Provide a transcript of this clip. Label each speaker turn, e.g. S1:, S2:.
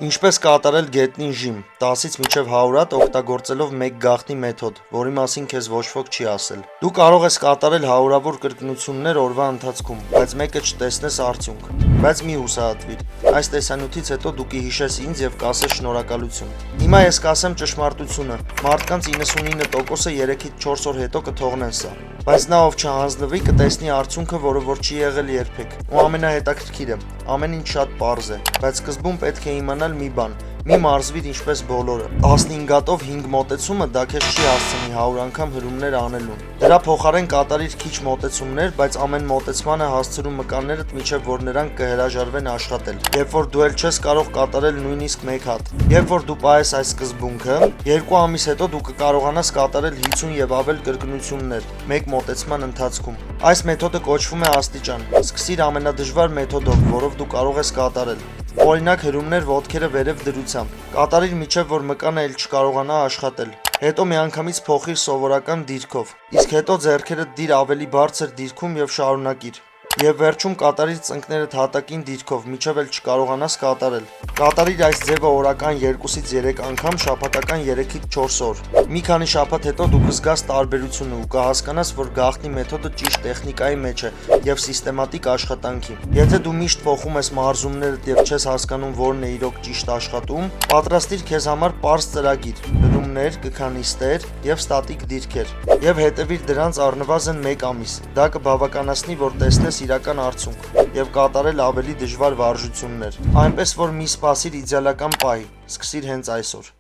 S1: Ինչպես կատարել գետնին ժիմ 10-ից մինչև 100 հատ օգտագործելով մեկ գաղտնի մեթոդ, որի մասին քեզ ոչ ոք չի ասել։ Դու կարող ես կատարել հարյուրավոր կրկնություններ օրվա ընթացքում, բայց մեկը չտեսնես արդյունք։ Բայց մի հուսահատվիր, այս տեսանյութից հետո դու կհիշես ինձ եւ կասես շնորհակալություն։ Հիմա ես կասեմ ճշմարտությունը, մարդկանց 99%-ը 3-ից 4 օր հետո կթողնեն սա։ Բայց նա ով չհանձնվի կտեսնի արդյունքը, որը որ չի եղել երբեք։ Ու ամենահետաքրքիրը, ամեն ինչ շատ պարզ է, բայց սկզբում պետք է իմանալ մի բան. մի մարզվիր ինչպես բոլորը։ 15-ով 5 մոտեցումը դա քեզ չի հասցնի 100 անգամ հրումներ անելուն։ Դրա փոխարեն կատարիր քիչ մոտեցումներ, բայց ամեն մոտեցմանը հասցրու մկաններդ միջև որ նրանք կհրաժարվեն աշխատել։ Երբ որ դու էլ չես կարող կատարել նույնիսկ 1 հատ։ Երբ որ դու պահես այս սկզբունքը, 2 ամիս հետո դու կկարողանաս կատարել 50 եւ ավել կրկնություններ մեկ մոտեցման ընթացքում։ Այս մեթոդը կոչվում է աստիճան։ Սկսիր ամենադժվար մեթոդով, որով դու կարող ես կատարել։ Օրինակ հրումներ ոտքերը վերև դրությամբ։ Կատարիր միջև որ մկանը էլ չկարողանա աշխատել։ Հետո միանգամից փոխիր սովորական դիրքով։ Իսկ հետո ձեռքերդ դիր ավելի բարձր դիրքում եւ շարունակիր։ Եվ վերջում կատարիր ծնկներդ հատակին դիրքով, միջև էլ չկարողանաս կատարել։ Կատարիր այս ձևը օրական 2-ից 3 անգամ, շաբաթական 3-ից 4 օր։ Մի քանի շաբաթ հետո դու կզգաս տարբերությունը ու կհասկանաս, որ գաղտնի մեթոդը ճիշտ տեխնիկայի մեջ է եւ սիստեմատիկ աշխատանքի։ Եթե դու միշտ փոխում ես մարզումներդ եւ չես հասկանում որն է իրոք ճիշտ աշխատում, պատրաստիր քեզ համար պարզ ծրագիր՝ հրումներ, կքանիստեր եւ ստատիկ դիրքեր։ Եվ հետևիր դրանց առնվազն 1 ամիս։ Դա կբավականացնի, որ տեսնես իրական արդյունք եւ կատարել ավելի դժվար վարժություններ։ Այնպես որ մի սպասիր իդեալական պահի, սկսիր հենց այսօր։